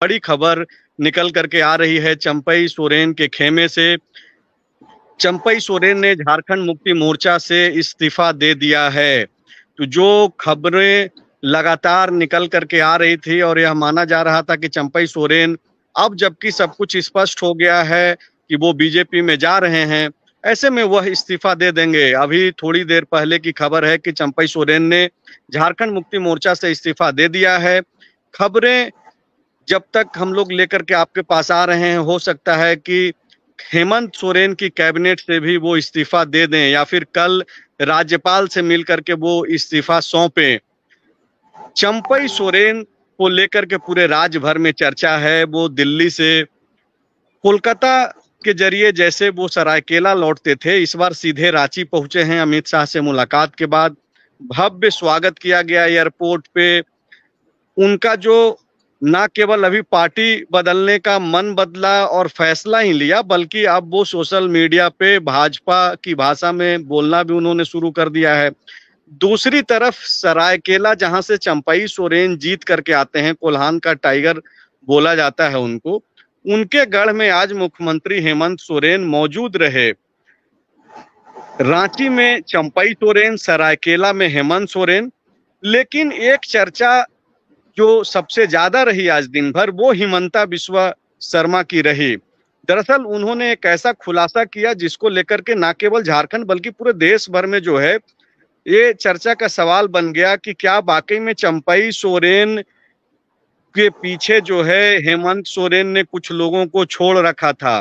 बड़ी खबर निकल करके आ रही है चंपई सोरेन के खेमे से। चंपई सोरेन ने झारखंड मुक्ति मोर्चा से इस्तीफा दे दिया है। तो जो खबरें लगातार निकल करके आ रही थी और यह माना जा रहा था कि चंपई सोरेन, अब जबकि सब कुछ स्पष्ट हो गया है कि वो बीजेपी में जा रहे हैं, ऐसे में वह इस्तीफा दे देंगे। अभी थोड़ी देर पहले की खबर है कि चंपई सोरेन ने झारखंड मुक्ति मोर्चा से इस्तीफा दे दिया है। खबरें जब तक हम लोग लेकर के आपके पास आ रहे हैं, हो सकता है कि हेमंत सोरेन की कैबिनेट से भी वो इस्तीफा दे दें या फिर कल राज्यपाल से मिलकर के वो इस्तीफा सौंपें। चंपई सोरेन को लेकर के पूरे राज्य भर में चर्चा है। वो दिल्ली से कोलकाता के जरिए जैसे वो सरायकेला लौटते थे, इस बार सीधे रांची पहुंचे हैं। अमित शाह से मुलाकात के बाद भव्य स्वागत किया गया एयरपोर्ट पे। उनका जो ना केवल अभी पार्टी बदलने का मन बदला और फैसला ही लिया, बल्कि अब वो सोशल मीडिया पे भाजपा की भाषा में बोलना भी उन्होंने शुरू कर दिया है। दूसरी तरफ सरायकेला, जहां से चंपई सोरेन जीत करके आते हैं, कोल्हान का टाइगर बोला जाता है उनको, उनके गढ़ में आज मुख्यमंत्री हेमंत सोरेन मौजूद रहे। रांची में चंपई सोरेन, सरायकेला में हेमंत सोरेन। लेकिन एक चर्चा जो सबसे ज्यादा रही आज दिन भर, वो हिमंता बिस्वा शर्मा की रही। दरअसल उन्होंने एक ऐसा खुलासा किया जिसको लेकर के ना केवल झारखंड बल्कि पूरे देश भर में जो है ये चर्चा का सवाल बन गया कि क्या वाकई में चंपई सोरेन के पीछे जो है हेमंत सोरेन ने कुछ लोगों को छोड़ रखा था।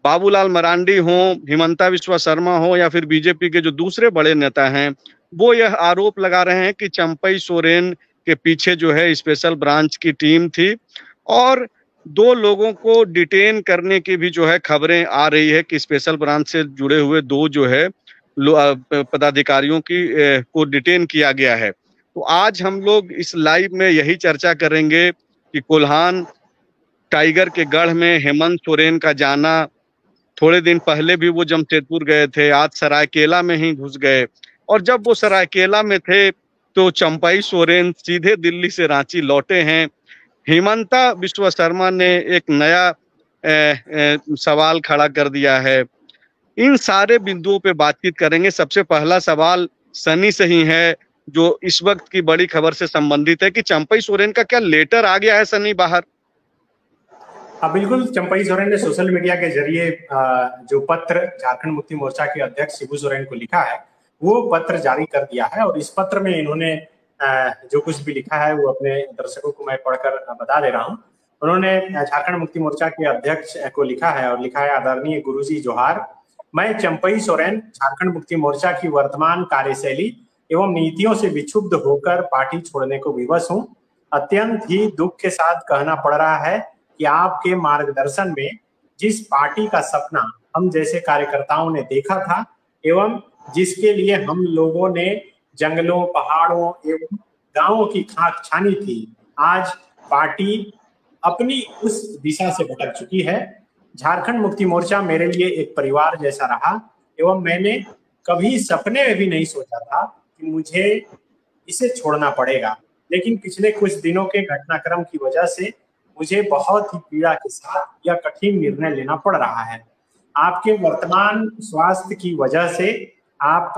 बाबूलाल मरांडी हो, हिमंता बिस्वा शर्मा हो या फिर बीजेपी के जो दूसरे बड़े नेता हैं, वो यह आरोप लगा रहे हैं कि चंपई सोरेन के पीछे जो है स्पेशल ब्रांच की टीम थी और दो लोगों को डिटेन करने की भी जो है खबरें आ रही है कि स्पेशल ब्रांच से जुड़े हुए दो जो है पदाधिकारियों को डिटेन किया गया है। तो आज हम लोग इस लाइव में यही चर्चा करेंगे कि कोल्हान टाइगर के गढ़ में हेमंत सोरेन का जाना, थोड़े दिन पहले भी वो जमशेदपुर गए थे, आज सरायकेला में ही घुस गए। और जब वो सरायकेला में थे तो चंपई सोरेन सीधे दिल्ली से रांची लौटे हैं। हिमंता बिस्वा शर्मा ने एक नया सवाल खड़ा कर दिया है। इन सारे बिंदुओं पे बातचीत करेंगे। सबसे पहला सवाल सनी से ही है, जो इस वक्त की बड़ी खबर से संबंधित है कि चंपई सोरेन का क्या लेटर आ गया है सनी बाहर? हाँ बिल्कुल, चंपई सोरेन ने सोशल मीडिया के जरिए जो पत्र झारखंड मुक्ति मोर्चा के अध्यक्ष शिबू सोरेन को लिखा है, वो पत्र जारी कर दिया है। और इस पत्र में इन्होंने जो कुछ भी लिखा है वो अपने दर्शकों को मैं पढ़कर बता दे रहा हूँ। उन्होंने झारखंड मुक्ति मोर्चा के अध्यक्ष को लिखा है और लिखा है, आदरणीय गुरुजी जोहार। मैं चंपई सोरेन झारखंड मुक्ति मोर्चा की वर्तमान कार्यशैली एवं नीतियों से विक्षुब्ध होकर पार्टी छोड़ने को विवश हूँ। अत्यंत ही दुख के साथ कहना पड़ रहा है कि आपके मार्गदर्शन में जिस पार्टी का सपना हम जैसे कार्यकर्ताओं ने देखा था एवं जिसके लिए हम लोगों ने जंगलों, पहाड़ों एवं गांवों की खाक छानी थी, आज पार्टी अपनी उस दिशा से भटक चुकी है। झारखंड मुक्ति मोर्चा मेरे लिए एक परिवार जैसा रहा एवं मैंने कभी सपने में भी नहीं सोचा था कि मुझे इसे छोड़ना पड़ेगा। लेकिन पिछले कुछ दिनों के घटनाक्रम की वजह से मुझे बहुत ही पीड़ा के साथ यह कठिन निर्णय लेना पड़ रहा है। आपके वर्तमान स्वास्थ्य की वजह से आप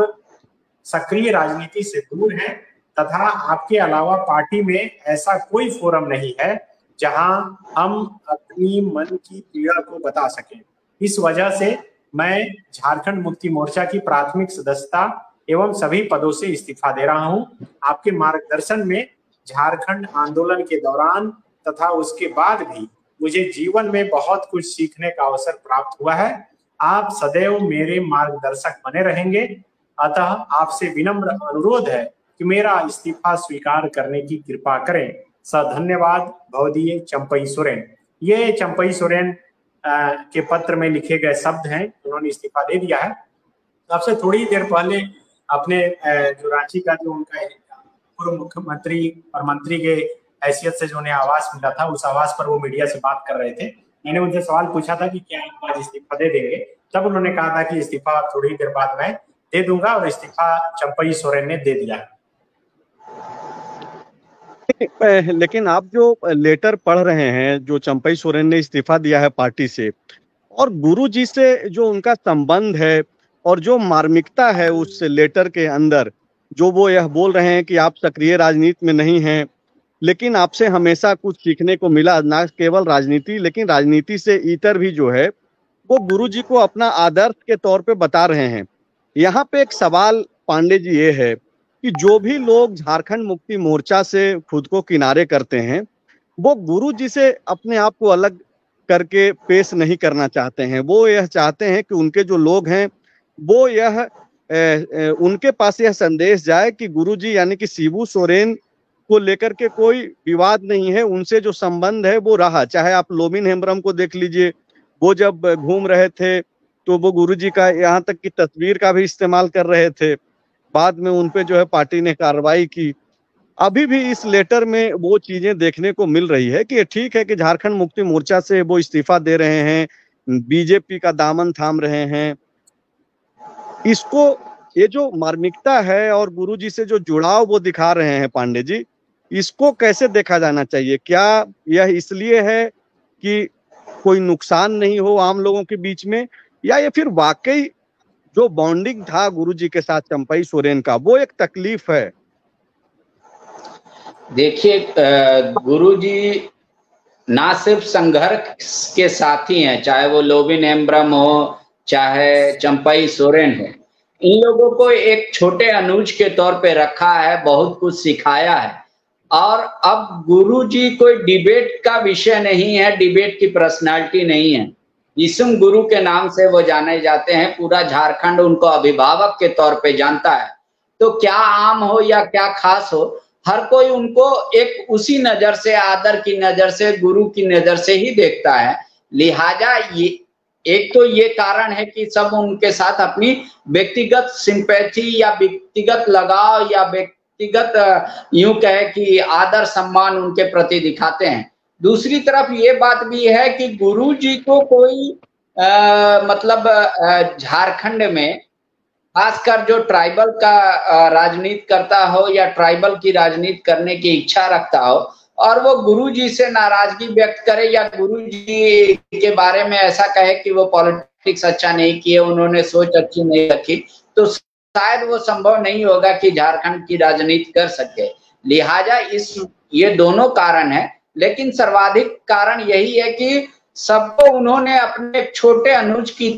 सक्रिय राजनीति से दूर हैं तथा आपके अलावा पार्टी में ऐसा कोई फोरम नहीं है जहां हम अपनी मन की पीड़ा को बता सकें। इस वजह से मैं झारखंड मुक्ति मोर्चा की प्राथमिक सदस्यता एवं सभी पदों से इस्तीफा दे रहा हूं। आपके मार्गदर्शन में झारखंड आंदोलन के दौरान तथा उसके बाद भी मुझे जीवन में बहुत कुछ सीखने का अवसर प्राप्त हुआ है। आप सदैव मेरे मार्गदर्शक बने रहेंगे। अतः आपसे विनम्र अनुरोध है कि मेरा इस्तीफा स्वीकार करने की कृपा करें। धन्यवाद, भवदीय चंपई सोरेन। ये चंपई सोरेन के पत्र में लिखे गए शब्द हैं। उन्होंने इस्तीफा दे दिया है। आपसे थोड़ी देर पहले अपने जो रांची का जो उनका पूर्व मुख्यमंत्री और मंत्री के हैसियत से जो उन्हें आवास मिला था, उस आवास पर वो मीडिया से बात कर रहे थे। मैंने उनसे सवाल पूछा था कि क्या आप आज इस्तीफा दे देंगे, तब उन्होंने कहा था कि इस्तीफा थोड़ी देर बाद मैं दे दूंगा और इस्तीफा चंपई सोरेन ने दे दिया। लेकिन आप जो लेटर पढ़ रहे हैं, जो चंपई सोरेन ने इस्तीफा दिया है पार्टी से, और गुरु जी से जो उनका संबंध है और जो मार्मिकता है उस लेटर के अंदर, जो वो यह बोल रहे हैं कि आप सक्रिय राजनीति में नहीं हैं, लेकिन आपसे हमेशा कुछ सीखने को मिला, ना केवल राजनीति लेकिन राजनीति से इतर भी जो है वो गुरु जी को अपना आदर्श के तौर पे बता रहे हैं। यहाँ पे एक सवाल पांडे जी ये है कि जो भी लोग झारखंड मुक्ति मोर्चा से खुद को किनारे करते हैं, वो गुरु जी से अपने आप को अलग करके पेश नहीं करना चाहते हैं। वो यह चाहते हैं कि उनके जो लोग हैं वो उनके पास यह संदेश जाए कि गुरु जी यानी कि शिबू सोरेन को लेकर के कोई विवाद नहीं है, उनसे जो संबंध है वो रहा। चाहे आप लोबिन हेम्ब्रम को देख लीजिए, वो जब घूम रहे थे तो वो गुरु जी का यहाँ तक की तस्वीर का भी इस्तेमाल कर रहे थे, बाद में उन पे जो है पार्टी ने कार्रवाई की। अभी भी इस लेटर में वो चीजें देखने को मिल रही है कि ठीक है कि झारखंड मुक्ति मोर्चा से वो इस्तीफा दे रहे हैं, बीजेपी का दामन थाम रहे हैं। इसको, ये जो मार्मिकता है और गुरुजी से जो जुड़ाव वो दिखा रहे हैं पांडे जी, इसको कैसे देखा जाना चाहिए? क्या यह इसलिए है कि कोई नुकसान नहीं हो आम लोगों के बीच में, या ये फिर वाकई जो बॉन्डिंग था गुरुजी के साथ चंपई सोरेन का वो एक तकलीफ है? देखिए, गुरुजी ना सिर्फ संघर्ष के साथी हैं, चाहे वो लोबिन हेम्ब्रम हो चाहे चंपई सोरेन हो, इन लोगों को एक छोटे अनुज के तौर पे रखा है, बहुत कुछ सिखाया है। और अब गुरुजी कोई डिबेट का विषय नहीं है, डिबेट की पर्सनालिटी नहीं है। यीशुम गुरु के नाम से वो जाने जाते हैं, पूरा झारखंड उनको अभिभावक के तौर पे जानता है। तो क्या आम हो या क्या खास हो, हर कोई उनको एक उसी नजर से, आदर की नजर से, गुरु की नजर से ही देखता है। लिहाजा ये एक तो ये कारण है कि सब उनके साथ अपनी व्यक्तिगत सिंपैथी या व्यक्तिगत लगाव या व्यक्तिगत यूं कहे कि आदर सम्मान उनके प्रति दिखाते हैं। दूसरी तरफ ये बात भी है कि गुरु जी को कोई मतलब झारखंड में खासकर जो ट्राइबल का राजनीति करता हो या ट्राइबल की राजनीति करने की इच्छा रखता हो और वो गुरुजी से नाराजगी व्यक्त करे या गुरुजी के बारे में ऐसा कहे कि वो पॉलिटिक्स अच्छा नहीं किए, उन्होंने सोच अच्छी नहीं रखी, तो शायद वो संभव नहीं होगा कि झारखंड की राजनीति कर सके। लिहाजा ये दोनों कारण है, लेकिन सर्वाधिक कारण यही है कि सबको उन्होंने अपने छोटे अनुज की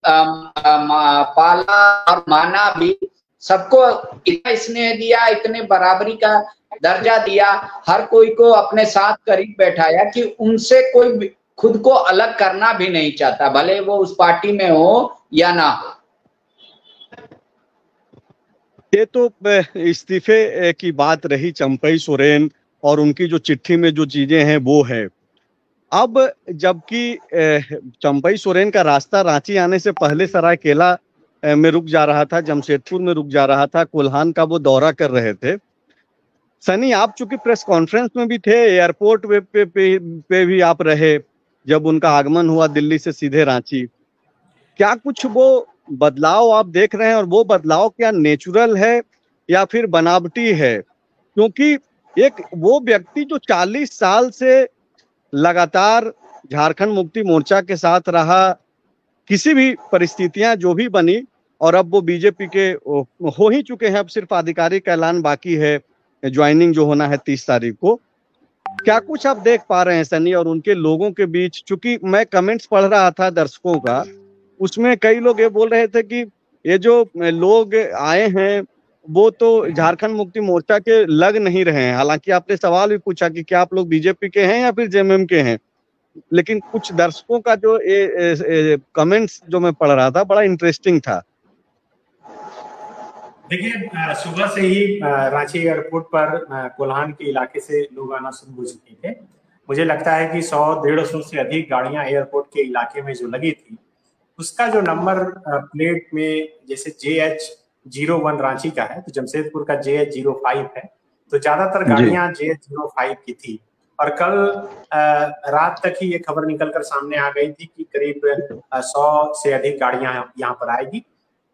पाला और माना भी, सबको इतना स्नेह दिया, इतने बराबरी का दर्जा दिया, हर कोई को अपने साथ करीब बैठाया कि उनसे कोई खुद को अलग करना भी नहीं चाहता, भले वो उस पार्टी में हो या ना हो। ये तो इस्तीफे की बात रही चंपई सोरेन और उनकी जो चिट्ठी में जो चीजें हैं वो है। अब जबकि चंपई सोरेन का रास्ता रांची आने से पहले सरायकेला में रुक जा रहा था, जमशेदपुर में रुक जा रहा था, कोल्हान का वो दौरा कर रहे थे। सनी, आप चूंकि प्रेस कॉन्फ्रेंस में भी थे, एयरपोर्ट पे भी आप रहे जब उनका आगमन हुआ दिल्ली से सीधे रांची, क्या कुछ वो बदलाव आप देख रहे हैं और वो बदलाव क्या नेचुरल है या फिर बनावटी है? क्योंकि एक वो व्यक्ति जो 40 साल से लगातार झारखंड मुक्ति मोर्चा के साथ रहा, किसी भी परिस्थितियां जो भी बनी, और अब वो बीजेपी के हो ही चुके हैं, अब सिर्फ आधिकारिक ऐलान बाकी है, ज्वाइनिंग जो होना है 30 तारीख को। क्या कुछ आप देख पा रहे हैं सनी और उनके लोगों के बीच? चूंकि मैं कमेंट्स पढ़ रहा था दर्शकों का, उसमें कई लोग ये बोल रहे थे कि ये जो लोग आए हैं वो तो झारखंड मुक्ति मोर्चा के लग नहीं रहे हैं। हालांकि आपने सवाल भी पूछा कि क्या आप लोग बीजेपी के हैं या फिर जेएमएम के हैं, लेकिन कुछ दर्शकों का जो कमेंट्स जो मैं पढ़ रहा था बड़ा इंटरेस्टिंग था। देखिए, सुबह से ही रांची एयरपोर्ट पर कोल्हान के इलाके से लोग आना शुरू हो चुके थे। मुझे लगता है कि 100-150 से अधिक गाड़ियां एयरपोर्ट के इलाके में जो लगी थी, उसका जो नंबर प्लेट में जैसे JH01 रांची का है तो जमशेदपुर का JH05 है, तो ज्यादातर गाड़ियां JH05 की थी। और कल रात तक ही ये खबर निकलकर सामने आ गई थी कि करीब 100 से अधिक गाड़ियां यहाँ पर आएगी।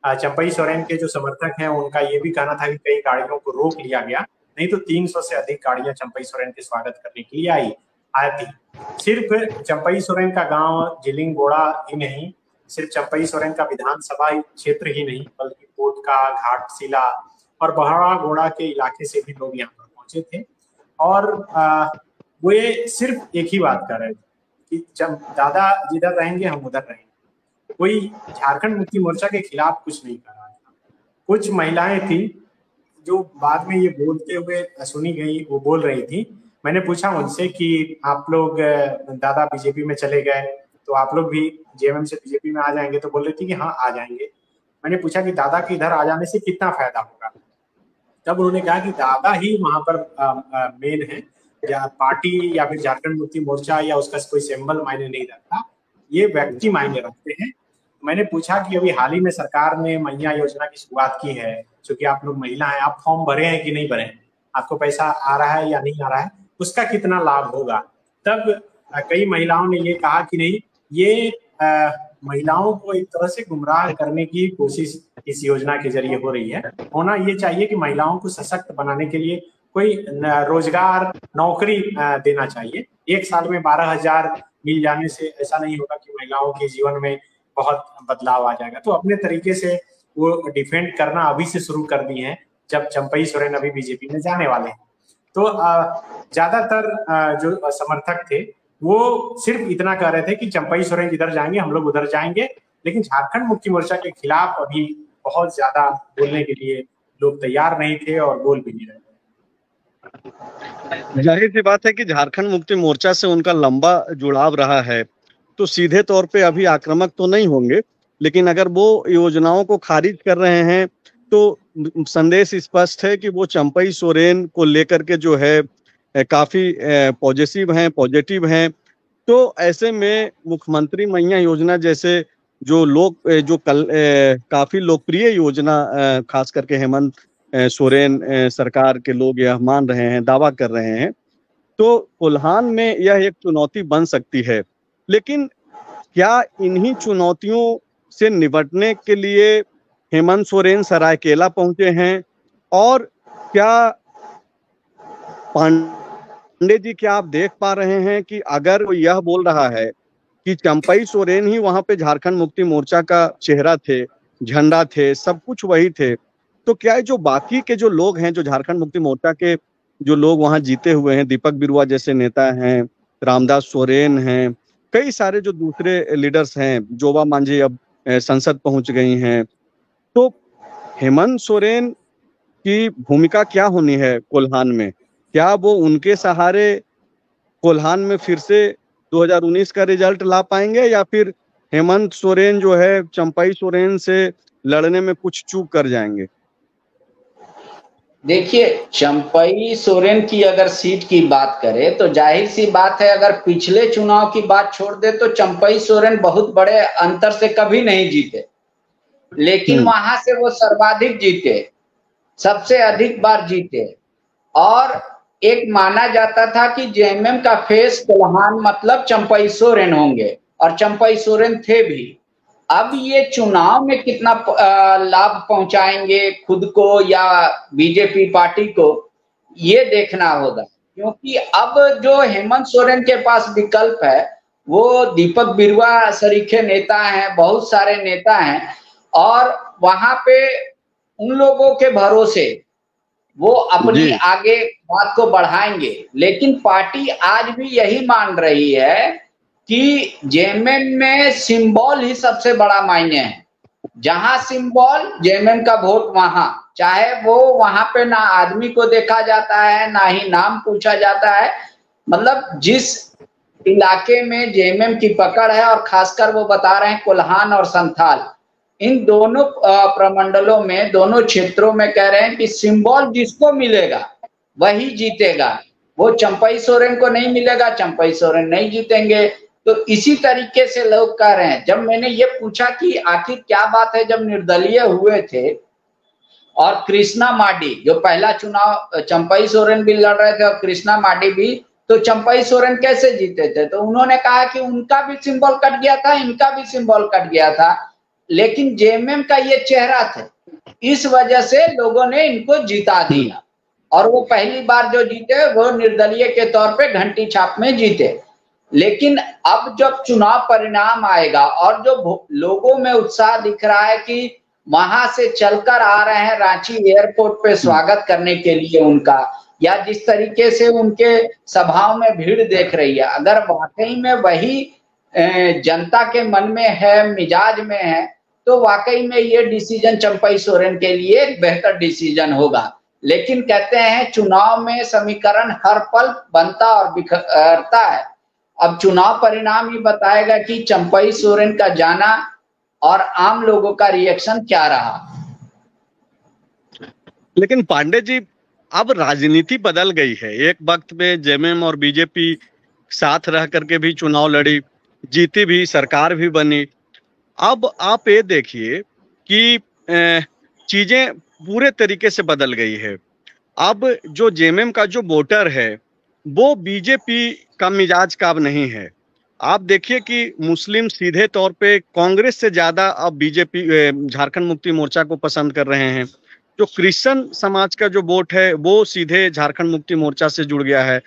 चंपई सोरेन के जो समर्थक हैं उनका ये भी कहना था कि कई गाड़ियों को रोक लिया गया नहीं तो 300 से अधिक गाड़ियां चंपई सोरेन के स्वागत करने के लिए आई थी। सिर्फ चंपई सोरेन का गांव जिलिंगोड़ा ही नहीं, सिर्फ चंपई सोरेन का विधानसभा क्षेत्र ही नहीं, बल्कि कोटका, घाटशिला और बहरागोड़ा के इलाके से भी लोग यहाँ पर पहुंचे थे। और वो ये सिर्फ एक ही बात कर रहे थे कि जब दादा जिधर रहेंगे हम उधर रहेंगे। कोई झारखंड मुक्ति मोर्चा के खिलाफ कुछ नहीं कर रहा था। कुछ महिलाएं थी जो बाद में ये बोलते हुए सुनी गई, वो बोल रही थी, मैंने पूछा उनसे कि आप लोग दादा बीजेपी में चले गए तो आप लोग भी जेएमएम से बीजेपी में आ जाएंगे, तो बोल रही थी कि हाँ आ जाएंगे। मैंने पूछा कि दादा के इधर आ जाने से कितना फायदा होगा, तब उन्होंने कहा कि दादा ही वहां पर मेन है, या पार्टी या फिर झारखंड मुक्ति मोर्चा या उसका कोई सिंबल मायने नहीं रखता, ये व्यक्ति मायने रखते हैं। मैंने पूछा कि अभी हाल ही में सरकार ने मैया योजना की शुरुआत की है, क्योंकि आप लोग महिला हैं, आप फॉर्म भरे हैं कि नहीं भरे हैं, आपको पैसा आ रहा है या नहीं आ रहा है, उसका कितना लाभ होगा। तब कई महिलाओं ने ये कहा कि नहीं, ये महिलाओं को एक तरह से गुमराह करने की कोशिश इस योजना के जरिए हो रही है। होना ये चाहिए कि महिलाओं को सशक्त बनाने के लिए कोई रोजगार, नौकरी देना चाहिए। एक साल में 12,000 मिल जाने से ऐसा नहीं होगा कि महिलाओं के जीवन में बहुत बदलाव आ जाएगा। तो अपने तरीके से वो डिफेंड करना अभी से शुरू कर दिए हैं, जब चंपई सोरेन अभी बीजेपी में जाने वाले हैं। तो ज्यादातर जो समर्थक थे वो सिर्फ इतना कह रहे थे कि चंपई सोरेन जिधर जाएंगे हम लोग उधर जाएंगे, लेकिन झारखंड मुक्ति मोर्चा के खिलाफ अभी बहुत ज्यादा बोलने के लिए लोग तैयार नहीं थे और बोल भी नहीं रहे थे। जाहिर सी बात है कि झारखंड मुक्ति मोर्चा से उनका लंबा जुड़ाव रहा है, तो सीधे तौर पे अभी आक्रामक तो नहीं होंगे, लेकिन अगर वो योजनाओं को खारिज कर रहे हैं तो संदेश स्पष्ट है कि वो चंपई सोरेन को लेकर के जो है काफी पॉजिटिव हैं। तो ऐसे में मुख्यमंत्री मैया योजना जैसे जो काफी लोकप्रिय योजना खास करके हेमंत सोरेन सरकार के लोग यह मान रहे हैं, दावा कर रहे हैं, तो कोल्हान में यह एक चुनौती बन सकती है। लेकिन क्या इन्हीं चुनौतियों से निपटने के लिए हेमंत सोरेन सरायकेला पहुंचे हैं? और क्या पांडे जी, क्या आप देख पा रहे हैं कि अगर वो यह बोल रहा है कि चंपई सोरेन ही वहां पे झारखंड मुक्ति मोर्चा का चेहरा थे, झंडा थे, सब कुछ वही थे, तो क्या जो बाकी के जो लोग हैं, जो झारखंड मुक्ति मोर्चा के जो लोग वहां जीते हुए हैं, दीपक बिरुआ जैसे नेता हैं, रामदास सोरेन हैं, कई सारे जो दूसरे लीडर्स हैं, जोबा मांझी अब संसद पहुंच गई हैं, तो हेमंत सोरेन की भूमिका क्या होनी है कोल्हान में? क्या वो उनके सहारे कोल्हान में फिर से 2019 का रिजल्ट ला पाएंगे, या फिर हेमंत सोरेन जो है चंपई सोरेन से लड़ने में कुछ चूक कर जाएंगे? देखिए, चंपई सोरेन की अगर सीट की बात करें तो जाहिर सी बात है, अगर पिछले चुनाव की बात छोड़ दे तो चंपई सोरेन बहुत बड़े अंतर से कभी नहीं जीते, लेकिन वहां से वो सर्वाधिक जीते, सबसे अधिक बार जीते। और एक माना जाता था कि जेएमएम का फेस कोल्हान मतलब चंपई सोरेन होंगे, और चंपई सोरेन थे भी। अब ये चुनाव में कितना लाभ पहुंचाएंगे खुद को या बीजेपी पार्टी को, ये देखना होगा, क्योंकि अब जो हेमंत सोरेन के पास विकल्प है वो दीपक बिरुआ सरीखे नेता हैं, बहुत सारे नेता हैं, और वहां पे उन लोगों के भरोसे वो अपनी आगे बात को बढ़ाएंगे। लेकिन पार्टी आज भी यही मान रही है कि जेएमएम में सिंबल ही सबसे बड़ा मायने है। जहां सिंबल जेएमएम का वोट वहां, चाहे वो वहां पे ना आदमी को देखा जाता है ना ही नाम पूछा जाता है, मतलब जिस इलाके में जेएमएम की पकड़ है, और खासकर वो बता रहे हैं कोल्हान और संथाल, इन दोनों प्रमंडलों में, दोनों क्षेत्रों में कह रहे हैं कि सिंबल जिसको मिलेगा वही जीतेगा। वो चंपई सोरेन को नहीं मिलेगा, चंपई सोरेन नहीं जीतेंगे। तो इसी तरीके से लोग कह रहे हैं। जब मैंने ये पूछा कि आखिर क्या बात है, जब निर्दलीय हुए थे और कृष्णा माडी जो पहला चुनाव चंपई सोरेन भी लड़ रहे थे और कृष्णा माडी भी, तो चंपई सोरेन कैसे जीते थे? तो उन्होंने कहा कि उनका भी सिंबल कट गया था, इनका भी सिंबल कट गया था, लेकिन जेएमएम का ये चेहरा था, इस वजह से लोगों ने इनको जिता दिया। और वो पहली बार जो जीते वो निर्दलीय के तौर पे घंटी छाप में जीते। लेकिन अब जब चुनाव परिणाम आएगा और जो लोगों में उत्साह दिख रहा है कि वहां से चलकर आ रहे हैं रांची एयरपोर्ट पे स्वागत करने के लिए उनका, या जिस तरीके से उनके सभाओं में भीड़ देख रही है, अगर वाकई में वही जनता के मन में है, मिजाज में है, तो वाकई में ये डिसीजन चंपई सोरेन के लिए एक बेहतर डिसीजन होगा। लेकिन कहते हैं चुनाव में समीकरण हर पल बनता और बिखरता है। अब चुनाव परिणाम ही बताएगा कि चंपई सोरेन का जाना और आम लोगों का रिएक्शन क्या रहा। लेकिन पांडे जी, अब राजनीति बदल गई है। एक वक्त में जेएमएम और बीजेपी साथ रह करके भी चुनाव लड़ी, जीती भी, सरकार भी बनी। अब आप ये देखिए कि चीजें पूरे तरीके से बदल गई है। अब जो जेएमएम का जो वोटर है वो बीजेपी का मिजाज का अब नहीं है। आप देखिए कि मुस्लिम सीधे तौर पे कांग्रेस से ज्यादा अब बीजेपी झारखंड मुक्ति मोर्चा को पसंद कर रहे हैं। जो क्रिश्चियन समाज का जो वोट है वो सीधे झारखंड मुक्ति मोर्चा से जुड़ गया है।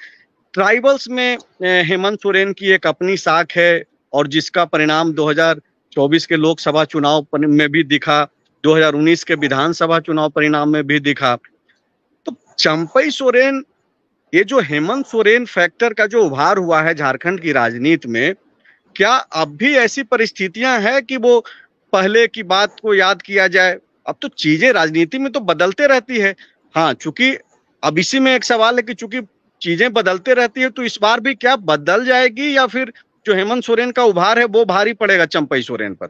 ट्राइबल्स में हेमंत सोरेन की एक अपनी साख है और जिसका परिणाम 2024 के लोकसभा चुनाव में भी दिखा, 2019 के विधानसभा चुनाव परिणाम में भी दिखा। तो चंपई सोरेन, ये जो हेमंत सोरेन फैक्टर का जो उभार हुआ है झारखंड की राजनीति में, क्या अब भी ऐसी परिस्थितियां हैं कि वो पहले की बात को याद किया जाए? अब तो चीजें राजनीति में तो बदलते रहती है। हाँ, चूंकि अब इसी में एक सवाल है कि चूंकि चीजें बदलते रहती है तो इस बार भी क्या बदल जाएगी या फिर जो हेमंत सोरेन का उभार है वो भारी पड़ेगा चंपई सोरेन पर?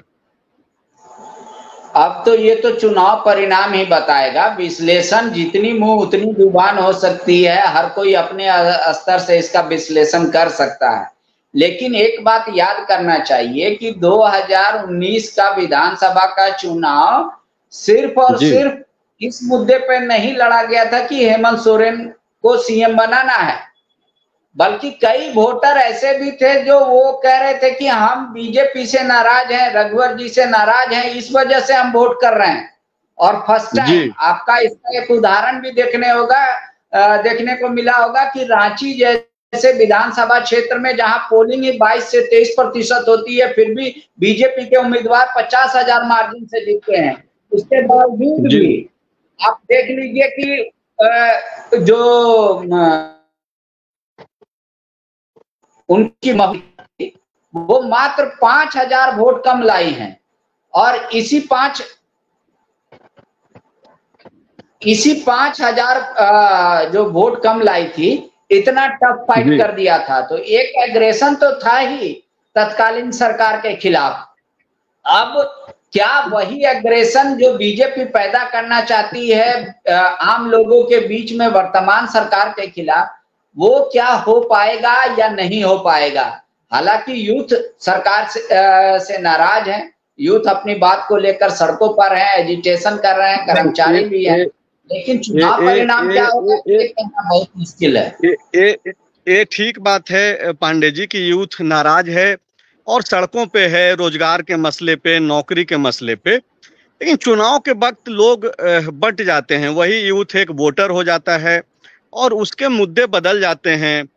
अब तो ये तो चुनाव परिणाम ही बताएगा। विश्लेषण जितनी मुंह उतनी जुबान हो सकती है, हर कोई अपने स्तर से इसका विश्लेषण कर सकता है। लेकिन एक बात याद करना चाहिए कि 2019 का विधानसभा का चुनाव सिर्फ और सिर्फ इस मुद्दे पर नहीं लड़ा गया था कि हेमंत सोरेन को सीएम बनाना है, बल्कि कई वोटर ऐसे भी थे जो वो कह रहे थे कि हम बीजेपी से नाराज हैं, रघुवर जी से नाराज हैं, इस वजह से हम वोट कर रहे हैं। और फर्स्ट टाइम आपका इसका एक उदाहरण भी देखने को मिला होगा कि रांची जैसे विधानसभा क्षेत्र में जहां पोलिंग ही 22 से 23% होती है, फिर भी बीजेपी के उम्मीदवार 50,000 मार्जिन से जीतते हैं। उसके बावजूद भी आप देख लीजिए कि जो उनकी वो मात्र 5,000 वोट कम लाई हैं। और इसी 5,000 जो वोट कम लाई थी, इतना टफ फाइट कर दिया था। तो एक एग्रेशन तो था ही तत्कालीन सरकार के खिलाफ। अब क्या वही एग्रेशन जो बीजेपी पैदा करना चाहती है आम लोगों के बीच में वर्तमान सरकार के खिलाफ, वो क्या हो पाएगा या नहीं हो पाएगा? हालांकि यूथ सरकार से नाराज है, यूथ अपनी बात को लेकर सड़कों पर है, एजिटेशन कर रहे हैं, कर्मचारी भी हैं, लेकिन चुनाव परिणाम क्या होगा ये कहना बहुत मुश्किल है। ये ठीक बात है पांडे जी की यूथ नाराज है और सड़कों पे है, रोजगार के मसले पे, नौकरी के मसले पे। लेकिन चुनाव के वक्त लोग बंट जाते हैं, वही यूथ एक वोटर हो जाता है और उसके मुद्दे बदल जाते हैं।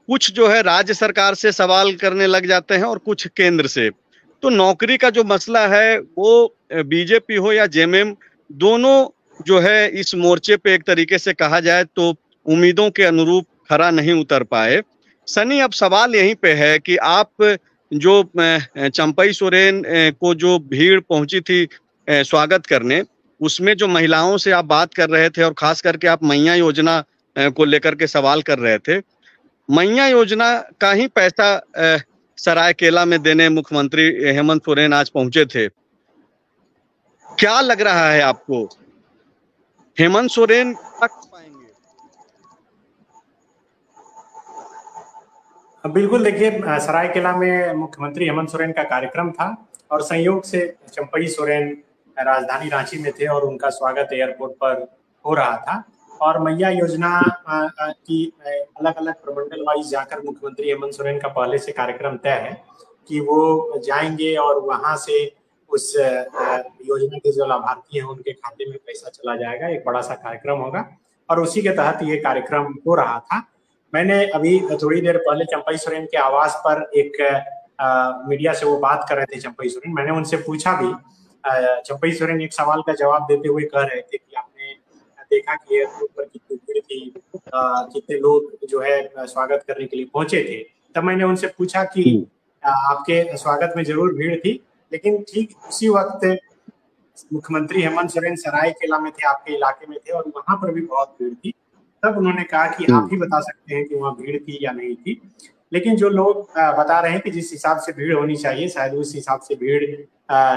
कुछ जो है राज्य सरकार से सवाल करने लग जाते हैं और कुछ केंद्र से। तो नौकरी का जो मसला है वो बीजेपी हो या जेएमएम, दोनों जो है इस मोर्चे पे एक तरीके से कहा जाए तो उम्मीदों के अनुरूप खरा नहीं उतर पाए। सनी, अब सवाल यहीं पे है कि आप जो चंपई सोरेन को जो भीड़ पहुंची थी स्वागत करने, उसमें जो महिलाओं से आप बात कर रहे थे और खास करके आप मैया योजना को लेकर के सवाल कर रहे थे, मैया योजना का ही पैसा सरायकेला में देने मुख्यमंत्री हेमंत सोरेन आज पहुंचे थे। क्या लग रहा है आपको, हेमंत सोरेन तक पाएंगे? बिल्कुल, देखिए सरायकेला में मुख्यमंत्री हेमंत सोरेन का कार्यक्रम था और संयोग से चंपई सोरेन राजधानी रांची में थे और उनका स्वागत एयरपोर्ट पर हो रहा था। और मैया योजना की अलग अलग प्रमंडल वाइज जाकर मुख्यमंत्री हेमंत सोरेन का पहले से कार्यक्रम तय है कि वो जाएंगे और वहां से उस योजना के जो लाभार्थी हैं उनके खाते में पैसा चला जाएगा। एक बड़ा सा कार्यक्रम होगा और उसी के तहत ये कार्यक्रम हो रहा था। मैंने अभी थोड़ी देर पहले चंपई सोरेन के आवास पर एक मीडिया से वो बात कर रहे थे चंपई सोरेन। मैंने उनसे पूछा भी, चंपई सोरेन एक सवाल का जवाब देते हुए कह रहे थे कि आपने देखा कि एयरपोर्ट पर कितनी भीड़ थी, कितने लोग जो है स्वागत करने के लिए पहुंचे थे। तब मैंने उनसे पूछा कि आपके स्वागत में जरूर भीड़ थी, लेकिन ठीक उसी वक्त मुख्यमंत्री हेमंत सोरेन सरायकेला में थे, आपके इलाके में थे, और वहां पर भी बहुत भीड़ थी। तब उन्होंने कहा कि आप ही बता सकते हैं कि वहाँ भीड़ थी या नहीं थी। लेकिन जो लोग बता रहे हैं कि जिस हिसाब से भीड़ होनी चाहिए, शायद उस हिसाब से भीड़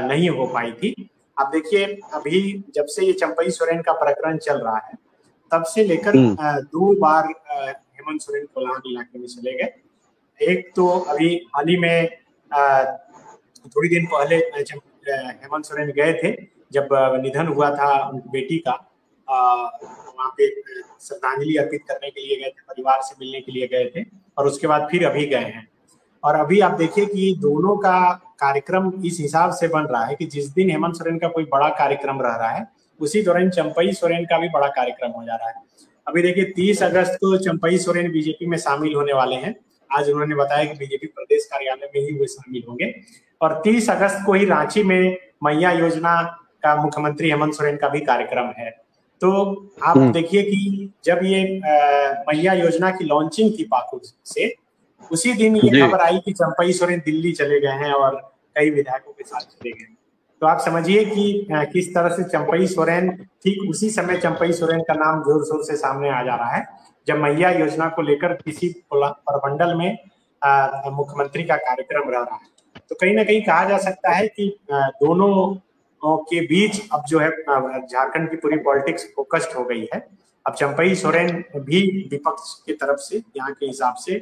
नहीं हो पाई थी। आप देखिए, अभी जब से ये चंपई सोरेन का प्रकरण चल रहा है, तब से लेकर 2 बार हेमंत सोरेन कोल्हान इलाके में चले गए। एक तो अभी हाल ही में थोड़ी दिन पहले हेमंत सोरेन गए थे, जब निधन हुआ था उनकी बेटी का, वहाँ पे श्रद्धांजलि अर्पित करने के लिए गए थे, परिवार से मिलने के लिए गए थे, और उसके बाद फिर अभी गए हैं। और अभी आप देखिए कि दोनों का कार्यक्रम इस हिसाब से बन रहा है कि जिस दिन हेमंत सोरेन का कोई बड़ा कार्यक्रम रह रहा है, उसी दौरान चंपई सोरेन का भी बड़ा कार्यक्रम हो जा रहा है। अभी देखिए 30 अगस्त को चंपई सोरेन बीजेपी में शामिल होने वाले हैं। आज उन्होंने बताया कि बीजेपी प्रदेश कार्यालय में ही वे शामिल होंगे। और 30 अगस्त को ही रांची में मैया योजना का मुख्यमंत्री हेमंत सोरेन का भी कार्यक्रम है। तो आप देखिए कि जब ये मैया योजना की लॉन्चिंग थी पाकुड़ से, उसी दिन ये खबर आई कि चंपई सोरेन दिल्ली चले गए हैं और कई विधायकों के साथ चले गए। तो आप समझिए कि किस तरह से चंपई सोरेन, ठीक उसी समय चंपई सोरेन का नाम जोर शोर से सामने आ जा रहा है, जब मैया योजना को लेकर किसी प्रमंडल में मुख्यमंत्री का कार्यक्रम रह रहा है। तो कहीं ना कहीं कहा जा सकता है कि दोनों के बीच अब जो है झारखंड की पूरी पॉलिटिक्स फोकस्ड हो गई है। अब चंपई सोरेन भी विपक्ष की तरफ से, यहाँ के हिसाब से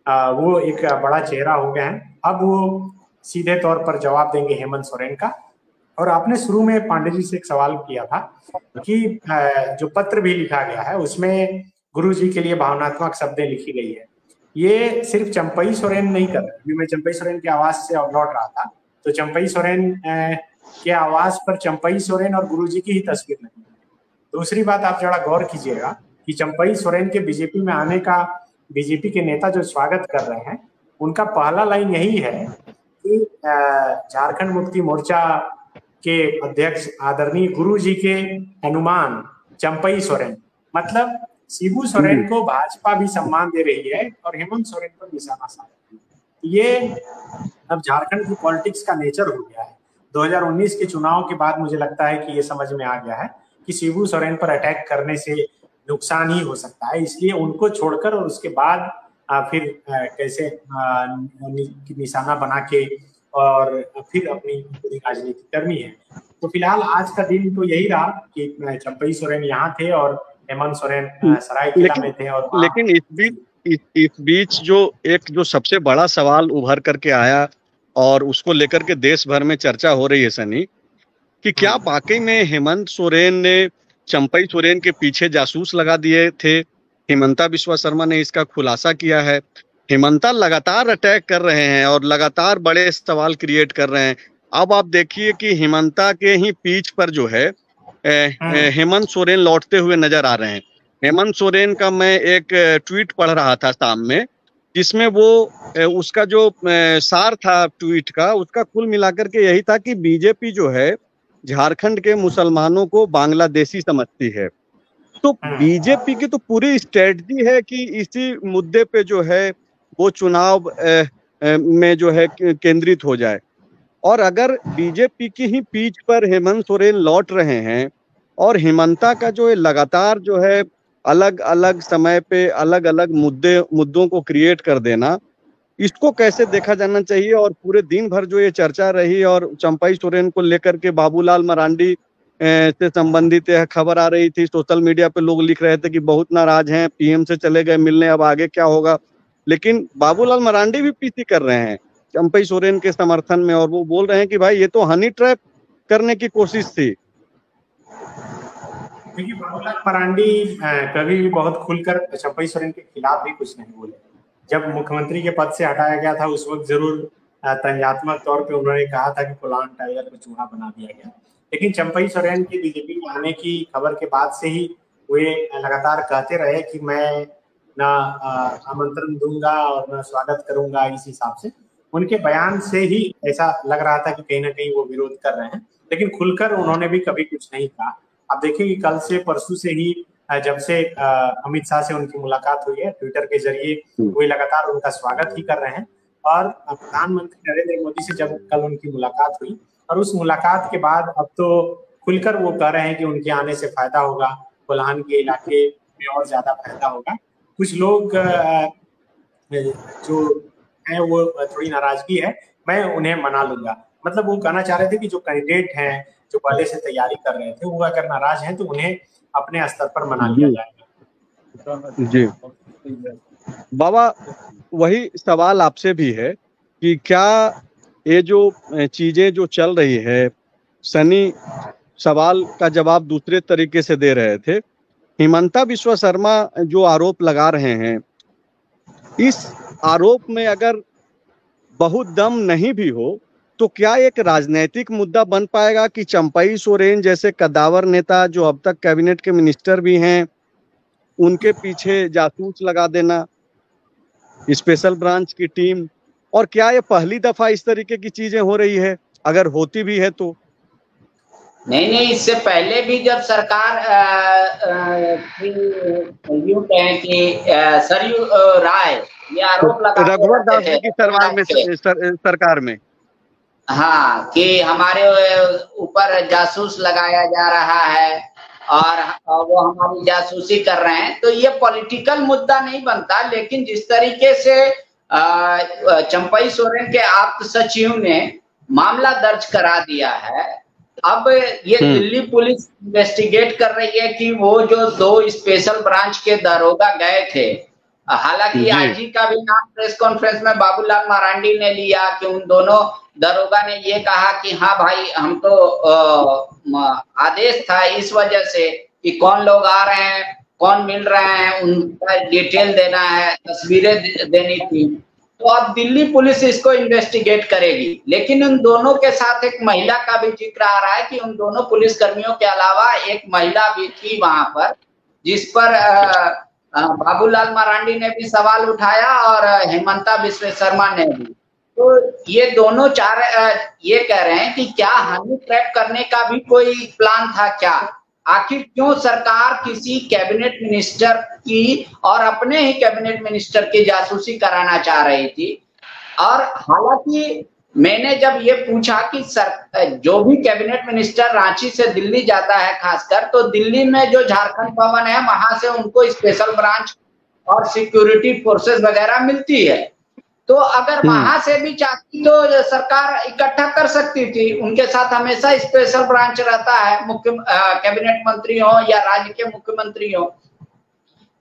वो एक बड़ा चेहरा हो गया है। अब वो सीधे तौर पर जवाब देंगे हेमंत सोरेन का। और आपने शुरू में पांडे जी से एक सवाल किया था कि जो पत्र भी लिखा गया है उसमें गुरु जी के लिए भावनात्मक शब्दें लिखी गई है। ये सिर्फ चंपई सोरेन नहीं कर रहे। अभी मैं चंपई सोरेन के आवास से लौट रहा था, तो चंपई सोरेन के आवास पर चंपई सोरेन और गुरुजी की ही तस्वीर नहीं है। दूसरी बात, आप जरा गौर कीजिएगा कि चंपई सोरेन के बीजेपी में आने का बीजेपी के नेता जो स्वागत कर रहे हैं, उनका पहला लाइन यही है कि झारखंड मुक्ति मोर्चा के अध्यक्ष आदरणीय गुरुजी के हनुमान चंपई सोरेन, मतलब शिबू सोरेन को भाजपा भी सम्मान दे रही है और हेमंत सोरेन पर निशाना साध। ये अब झारखंड की पॉलिटिक्स का नेचर हो गया है। 2019 के चुनाव के बाद मुझे लगता है कि ये समझ में आ गया है कि शिबू सोरेन पर अटैक करने से नुकसान ही हो सकता है, इसलिए उनको छोड़कर और उसके बाद फिर कैसे निशाना बना के और फिर अपनी पूरी राजनीति करनी है। तो फिलहाल आज का दिन तो यही रहा कि चंपई सोरेन यहाँ थे और हेमंत सोरेन सरायकेला में थे। और लेकिन इस बीच जो सबसे बड़ा सवाल उभर करके आया और उसको लेकर के देश भर में चर्चा हो रही है सनी, कि क्या वाकई में हेमंत सोरेन ने चंपई सोरेन के पीछे जासूस लगा दिए थे। हिमंता बिस्वा शर्मा ने इसका खुलासा किया है। हिमंता लगातार अटैक कर रहे हैं और लगातार बड़े सवाल क्रिएट कर रहे हैं। अब आप देखिए कि हिमंता के ही पीछ पर जो है हेमंत सोरेन लौटते हुए नजर आ रहे हैं। हेमंत सोरेन का मैं एक ट्वीट पढ़ रहा था शाम में, जिसमें वो उसका जो सार था ट्वीट का, उसका कुल मिलाकर के यही था कि बीजेपी जो है झारखंड के मुसलमानों को बांग्लादेशी समझती है। तो बीजेपी की तो पूरी स्ट्रेटजी है कि इसी मुद्दे पे जो है वो चुनाव में जो है केंद्रित हो जाए। और अगर बीजेपी की ही पीछ पर हेमंत सोरेन लौट रहे हैं और हिमंता का जो है लगातार जो है अलग अलग समय पे अलग अलग मुद्दों को क्रिएट कर देना, इसको कैसे देखा जाना चाहिए। और पूरे दिन भर जो ये चर्चा रही और चंपई सोरेन को लेकर के बाबूलाल मरांडी से संबंधित यह खबर आ रही थी, सोशल मीडिया पे लोग लिख रहे थे कि बहुत नाराज हैं, पीएम से चले गए मिलने, अब आगे क्या होगा। लेकिन बाबूलाल मरांडी भी पीसी कर रहे हैं चंपई सोरेन के समर्थन में, और वो बोल रहे हैं कि भाई ये तो हनी ट्रैप करने की कोशिश थी। देखिए, बाबूलाल मरांडी कभी भी बहुत खुलकर चंपई सोरेन के खिलाफ भी कुछ नहीं बोले। जब मुख्यमंत्री के पद से हटाया गया था उस वक्त जरूर तंजात्मक तौर पे उन्होंने कहा था कि कोल्हान टाइगर को चूहा बना दिया गया, लेकिन चंपई सोरेन के बीजेपी में आने की खबर के बाद से ही वे लगातार कहते रहे कि मैं ना आमंत्रण दूंगा और मैं स्वागत करूंगा, इस हिसाब से उनके बयान से ही ऐसा लग रहा था कि कहीं ना कहीं वो विरोध कर रहे हैं, लेकिन खुलकर उन्होंने भी कभी कुछ नहीं कहा। आप देखिए कि कल से परसों से ही जब से अमित शाह से उनकी मुलाकात हुई है ट्विटर के जरिए, वे लगातार उनका स्वागत ही कर रहे हैं। और प्रधानमंत्री नरेंद्र मोदी से जब कल उनकी मुलाकात हुई और उस मुलाकात के बाद अब तो खुलकर वो कह रहे हैं कि उनके आने से फायदा होगा, कोल्हान के इलाके में और ज्यादा फायदा होगा। कुछ लोग जो है वो थोड़ी नाराजगी है, मैं उन्हें मना लूंगा। मतलब वो कहना चाह रहे थे कि जो कैंडिडेट हैं जो पहले से तैयारी कर रहे थे, वो अगर नाराज हैं तो उन्हें अपने स्तर पर मना लिया जाएगा। जी बाबा, वही सवाल आपसे भी है कि क्या ये जो चीजें जो चल रही है, सनी सवाल का जवाब दूसरे तरीके से दे रहे थे, हिमंता बिस्वा शर्मा जो आरोप लगा रहे हैं, इस आरोप में अगर बहुत दम नहीं भी हो तो क्या एक राजनीतिक मुद्दा बन पाएगा कि चंपई सोरेन जैसे कद्दावर नेता जो अब तक कैबिनेट के मिनिस्टर भी हैं, उनके पीछे जासूस लगा देना, स्पेशल ब्रांच की टीम? और क्या ये पहली दफा इस तरीके की चीजें हो रही है? अगर होती भी है तो नहीं, इससे पहले भी जब सरकार यूं कहें कि सरयू राय ये आरोप लगा रघुवर दास जी की सरकार में हाँ कि हमारे ऊपर जासूस लगाया जा रहा है और वो हमारी जासूसी कर रहे हैं, तो ये पॉलिटिकल मुद्दा नहीं बनता। लेकिन जिस तरीके से चंपई सोरेन के आप्त सचिव ने मामला दर्ज करा दिया है, अब ये दिल्ली पुलिस इन्वेस्टिगेट कर रही है कि वो जो 2 स्पेशल ब्रांच के दरोगा गए थे, हालांकि आईजी का भी नाम प्रेस कॉन्फ्रेंस में बाबूलाल मरांडी ने लिया कि उन दोनों दरोगा ने ये कहा कि हाँ भाई, हम तो आदेश था इस वजह से कि कौन लोग आ रहे हैं, कौन मिल रहे हैं, उनका डिटेल देना है, तस्वीरें देनी थी। तो अब दिल्ली पुलिस इसको इन्वेस्टिगेट करेगी। लेकिन उन दोनों के साथ एक महिला का भी जिक्र आ रहा है कि उन दोनों पुलिस कर्मियों के अलावा एक महिला भी थी वहां पर, जिस पर बाबूलाल मरांडी ने भी सवाल उठाया और हिमंता बिस्वा शर्मा ने भी। तो ये दोनों ये कह रहे हैं कि क्या हनी ट्रैप करने का भी कोई प्लान था क्या? आखिर क्यों सरकार किसी कैबिनेट मिनिस्टर की और अपने ही कैबिनेट मिनिस्टर की जासूसी कराना चाह रही थी? और हालांकि मैंने जब ये पूछा कि जो भी कैबिनेट मिनिस्टर रांची से दिल्ली जाता है खासकर, तो दिल्ली में जो झारखंड भवन है वहां से उनको स्पेशल ब्रांच और सिक्योरिटी फोर्सेस वगैरह मिलती है। तो अगर वहां से भी चाहती तो सरकार इकट्ठा कर सकती थी। उनके साथ हमेशा स्पेशल ब्रांच रहता है, कैबिनेट मंत्री हो या राज्य के मुख्यमंत्री हो,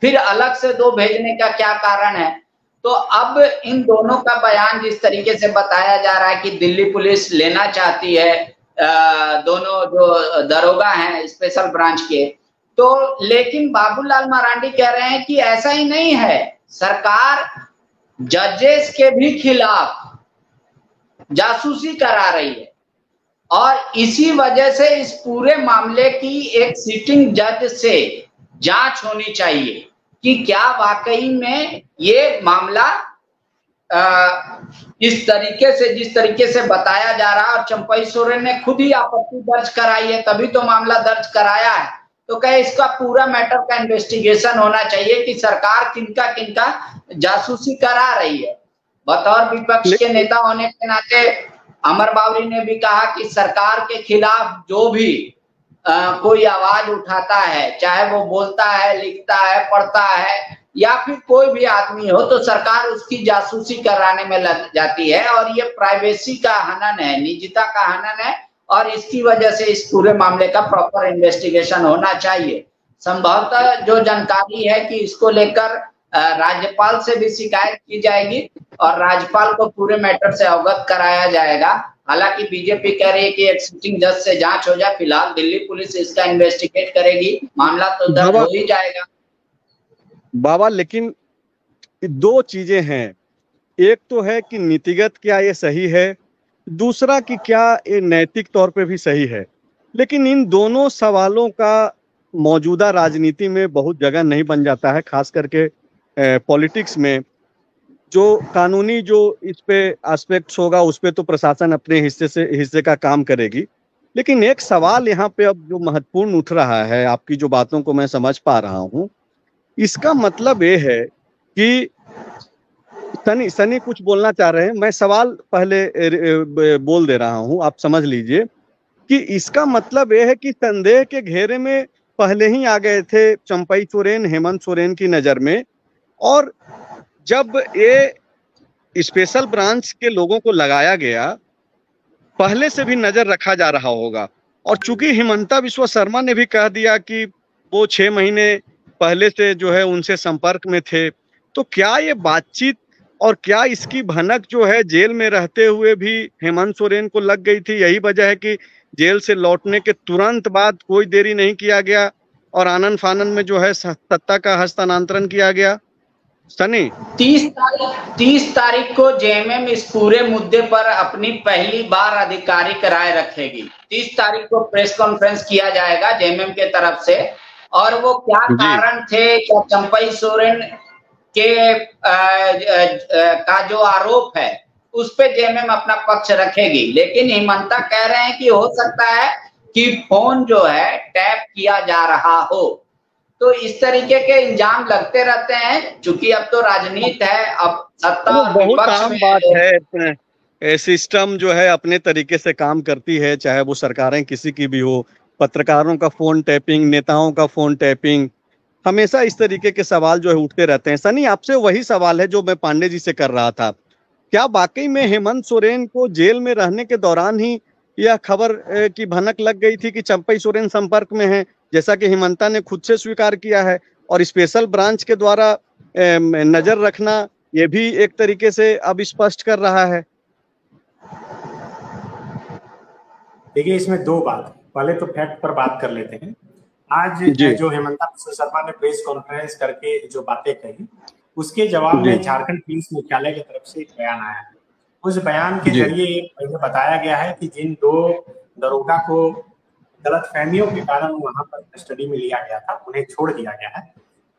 फिर अलग से 2 भेजने का क्या कारण है? तो अब इन दोनों का बयान जिस तरीके से बताया जा रहा है कि दिल्ली पुलिस लेना चाहती है दोनों जो दरोगा हैं स्पेशल ब्रांच के, तो लेकिन बाबूलाल मरांडी कह रहे हैं कि ऐसा ही नहीं है, सरकार जजेस के भी खिलाफ जासूसी करा रही है और इसी वजह से इस पूरे मामले की एक सिटिंग जज से जांच होनी चाहिए कि क्या वाकई में ये मामला इस तरीके से जिस तरीके से बताया जा रहा है। और चंपई सोरेन ने खुद ही आपत्ति दर्ज कराई है, तभी तो मामला दर्ज कराया है। तो क्या इसका पूरा मैटर का इन्वेस्टिगेशन होना चाहिए कि सरकार किनका किनका जासूसी करा रही है। बतौर विपक्ष के नेता होने के नाते अमर बावरी ने भी कहा कि सरकार के खिलाफ जो भी कोई आवाज उठाता है, चाहे वो बोलता है, लिखता है, पढ़ता है या फिर कोई भी आदमी हो, तो सरकार उसकी जासूसी कराने में लग जाती है और ये प्राइवेसी का हनन है, निजता का हनन है और इसकी वजह से इस पूरे मामले का प्रॉपर इन्वेस्टिगेशन होना चाहिए। संभवतः जो जानकारी है कि इसको लेकर राज्यपाल से भी शिकायत की जाएगी और राज्यपाल को पूरे मैटर से अवगत कराया जाएगा। हालांकि बीजेपी कह रही है कि एक सिटिंग जज से जांच हो जाए, फिलहाल दिल्ली पुलिस इसका इन्वेस्टिगेट करेगी, मामला तो दर्ज हो ही जाएगा। बाबा, लेकिन 2 चीजें हैं, एक तो है कि नीतिगत क्या ये सही है, दूसरा कि क्या ये नैतिक तौर पे भी सही है। लेकिन इन दोनों सवालों का मौजूदा राजनीति में बहुत जगह नहीं बन जाता है, खास करके पॉलिटिक्स में। जो कानूनी जो इस पे एस्पेक्ट्स होगा उस पे तो प्रशासन अपने हिस्से का काम करेगी, लेकिन एक सवाल यहाँ पे अब जो महत्वपूर्ण उठ रहा है, आपकी जो बातों को मैं समझ पा रहा हूँ, इसका मतलब ये है कि सनी कुछ बोलना चाह रहे हैं, मैं सवाल पहले बोल दे रहा हूँ, आप समझ लीजिए कि इसका मतलब यह है कि संदेह के घेरे में पहले ही आ गए थे चंपई सोरेन, हेमंत सोरेन की नजर में, और जब ये स्पेशल ब्रांच के लोगों को लगाया गया, पहले से भी नजर रखा जा रहा होगा। और चूंकि हिमंता बिस्वा शर्मा ने भी कह दिया कि वो 6 महीने पहले से जो है उनसे संपर्क में थे, तो क्या ये बातचीत और क्या इसकी भनक जो है जेल में रहते हुए भी हेमंत सोरेन को लग गई थी? यही वजह है कि जेल से लौटने के तुरंत बाद कोई देरी नहीं किया गया और आनन फानन में जो है सत्ता का हस्तांतरण किया गया। सनी, 30 तारीख को जेएमएम इस पूरे मुद्दे पर अपनी पहली बार आधिकारिक राय रखेगी। 30 तारीख को प्रेस कॉन्फ्रेंस किया जाएगा जेएमएम के तरफ से, और वो क्या कारण थे, क्या चंपई सोरेन के का जो आरोप है उस पे जेएमएम अपना पक्ष रखेगी। लेकिन हिमंता कह रहे हैं कि हो सकता है कि फोन जो है टैप किया जा रहा हो, तो इस तरीके के इल्जाम लगते रहते हैं। चूंकि अब तो राजनीति है, अब सत्ता बहुत आम बात है, सिस्टम जो है अपने तरीके से काम करती है, चाहे वो सरकारें किसी की भी हो। पत्रकारों का फोन टैपिंग, नेताओं का फोन टैपिंग, हमेशा इस तरीके के सवाल जो है उठते रहते हैं। सनी, आपसे वही सवाल है जो मैं पांडे जी से कर रहा था, क्या वाकई में हेमंत सोरेन को जेल में रहने के दौरान ही यह खबर की भनक लग गई थी कि चंपई सोरेन संपर्क में है, जैसा कि हिमंता ने खुद से स्वीकार किया है, और स्पेशल ब्रांच के द्वारा नजर रखना ये भी एक तरीके से अब स्पष्ट कर रहा है? देखिए, इसमें दो बात, पहले तो फैक्ट पर बात कर लेते हैं। आज जो हेमंता बिस्वा शर्मा ने प्रेस कॉन्फ्रेंस करके जो बातें कही, उसके जवाब में झारखंड पुलिस मुख्यालय की तरफ से एक बयान आया है। उस बयान के जरिए पहले बताया गया है कि जिन 2 दरोगा को गलतफहमियों के कारण वहां पर कस्टडी में लिया गया था, उन्हें छोड़ दिया गया है।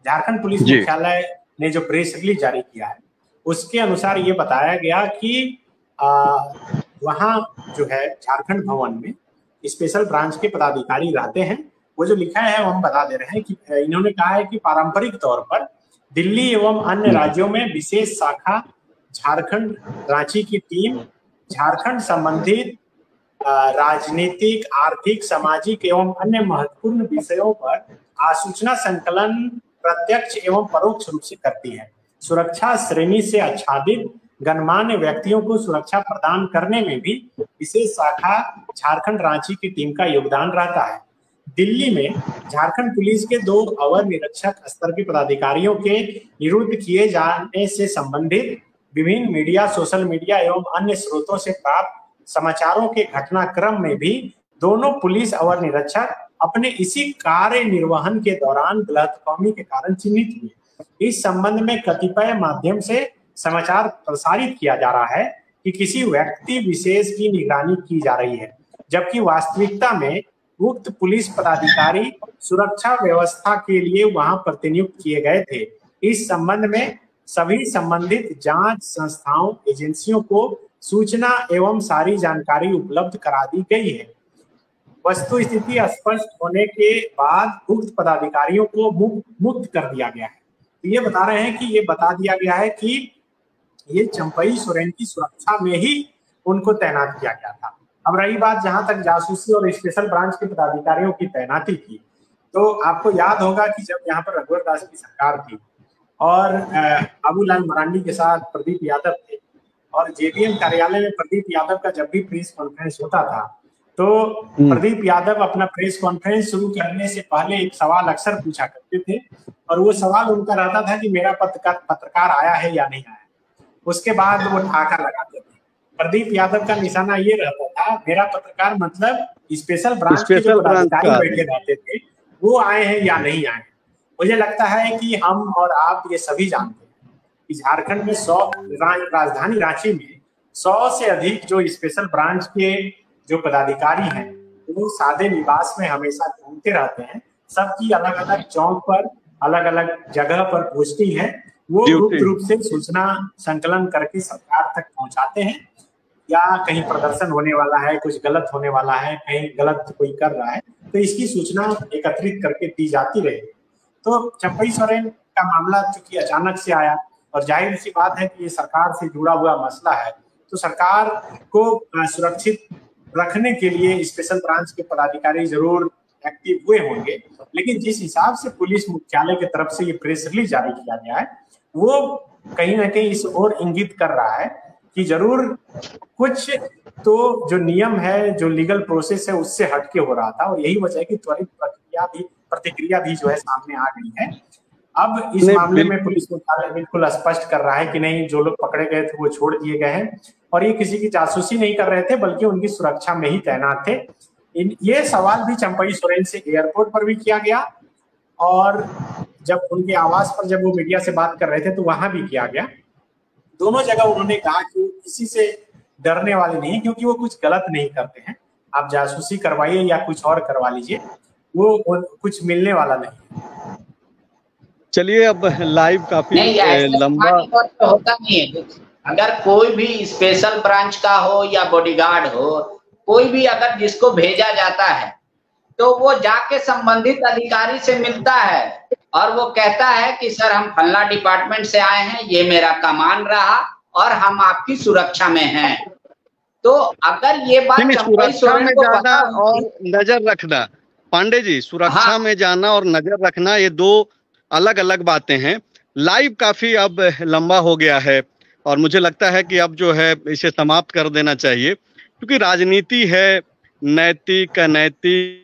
झारखंड पुलिस मुख्यालय ने जो प्रेस रिलीज जारी किया है उसके अनुसार ये बताया गया कि वहां जो है झारखंड भवन में स्पेशल ब्रांच के पदाधिकारी रहते हैं। वो जो लिखा है वो हम बता दे रहे हैं कि इन्होंने कहा है कि पारंपरिक तौर पर दिल्ली एवं अन्य राज्यों में विशेष शाखा झारखंड रांची की टीम झारखंड संबंधित राजनीतिक, आर्थिक, सामाजिक एवं अन्य महत्वपूर्ण विषयों पर आसूचना संकलन प्रत्यक्ष एवं परोक्ष रूप से करती है। सुरक्षा श्रेणी से आच्छादित गणमान्य व्यक्तियों को सुरक्षा प्रदान करने में भी विशेष शाखा झारखंड रांची की टीम का योगदान रहता है। दिल्ली में झारखंड पुलिस के 2 अवर निरीक्षक स्तर के पदाधिकारियों के निरुद्ध किए जाने से संबंधित विभिन्न मीडिया, सोशल मीडिया एवं अन्य स्रोतों से प्राप्त समाचारों के घटनाक्रम में भी दोनों पुलिस अवर निरीक्षक अपने इसी कार्य निर्वहन के दौरान गलतफहमी के कारण चिन्हित हुए। इस संबंध में कतिपय माध्यम से समाचार प्रसारित किया जा रहा है कि किसी व्यक्ति विशेष की निगरानी की जा रही है, जबकि वास्तविकता में उक्त पुलिस पदाधिकारी सुरक्षा व्यवस्था के लिए वहां प्रतिनियुक्त किए गए थे। इस संबंध में सभी संबंधित जांच संस्थाओं, एजेंसियों को सूचना एवं सारी जानकारी उपलब्ध करा दी गई है। वस्तु स्थिति स्पष्ट होने के बाद उक्त पदाधिकारियों को मुक्त कर दिया गया है। तो ये बता रहे हैं कि ये बता दिया गया है कि ये चंपई सोरेन की सुरक्षा में ही उनको तैनात किया गया था। अब रही बात जहां तक जासूसी और स्पेशल ब्रांच के पदाधिकारियों की तैनाती की, तो आपको याद होगा कि जब यहाँ पर रघुवर दास की सरकार थी और बाबूलाल मरांडी के साथ प्रदीप यादव थे, और जेडीएम कार्यालय में प्रदीप यादव का जब भी प्रेस कॉन्फ्रेंस होता था तो प्रदीप यादव अपना प्रेस कॉन्फ्रेंस शुरू करने से पहले एक सवाल अक्सर पूछा करते थे, और वो सवाल उनका रहता था कि मेरा पत्रकार आया है या नहीं आया। उसके बाद वो ठाका लगाते थे। प्रदीप यादव का निशाना ये रहता था, मेरा पत्रकार मतलब स्पेशल ब्रांच के जो पदाधिकारी बैठे रहते थे वो आए हैं या नहीं आए। मुझे लगता है कि हम और आप ये सभी जानते हैं कि झारखंड में राजधानी रांची में 100 से अधिक जो स्पेशल ब्रांच के जो पदाधिकारी हैं वो सादे निवास में हमेशा घूमते रहते हैं, सबकी अलग अलग चौक पर, अलग अलग जगह पर पोस्टिंग है, वो गुप्त रूप से सूचना संकलन करके सरकार तक पहुंचाते हैं। या कहीं प्रदर्शन होने वाला है, कुछ गलत होने वाला है, कहीं गलत कोई कर रहा है, तो इसकी सूचना एकत्रित करके दी जाती रहे। तो चंपई सोरेन का मामला चूंकि अचानक से आया और जाहिर सी बात है कि ये सरकार से जुड़ा हुआ मसला है, तो सरकार को सुरक्षित रखने के लिए स्पेशल ब्रांच के पदाधिकारी जरूर एक्टिव हुए होंगे, लेकिन जिस हिसाब से पुलिस मुख्यालय की तरफ से ये प्रेस रिलीज जारी किया गया है, वो कहीं ना कहीं इस ओर इंगित कर रहा है कि जरूर कुछ तो जो नियम है, जो लीगल प्रोसेस है, उससे हटके हो रहा था। और यही वजह है कि त्वरित प्रतिक्रिया भी जो है सामने आ गई है। अब इस मामले में पुलिस मुख्यालय बिल्कुल स्पष्ट कर रहा है कि नहीं, जो लोग पकड़े गए थे वो छोड़ दिए गए हैं और ये किसी की जासूसी नहीं कर रहे थे, बल्कि उनकी सुरक्षा में ही तैनात थे। ये सवाल भी चंपई सोरेन से एयरपोर्ट पर भी किया गया और जब उनके आवास पर जब वो मीडिया से बात कर रहे थे तो वहां भी किया गया। दोनों जगह उन्होंने कहा कि किसी से डरने वाले नहीं, क्योंकि वो कुछ गलत नहीं करते हैं। आप जासूसी करवाइए या कुछ और करवा लीजिए, वो कुछ मिलने वाला नहीं। चलिए, अब लाइव काफी लंबा तो होता नहीं है। अगर कोई भी स्पेशल ब्रांच का हो या बॉडीगार्ड हो, कोई भी अगर जिसको भेजा जाता है तो वो जाके संबंधित अधिकारी से मिलता है और वो कहता है कि सर हम फलना डिपार्टमेंट से आए हैं, ये मेरा कमान रहा और हम आपकी सुरक्षा में हैं। तो अगर ये बात सुरक्षा में जाना और नजर रखना, पांडे जी, सुरक्षा में जाना और नजर रखना ये दो अलग अलग बातें हैं। लाइव काफी अब लंबा हो गया है और मुझे लगता है कि अब जो है इसे समाप्त कर देना चाहिए, क्योंकि राजनीति है, नैतिक अनैतिक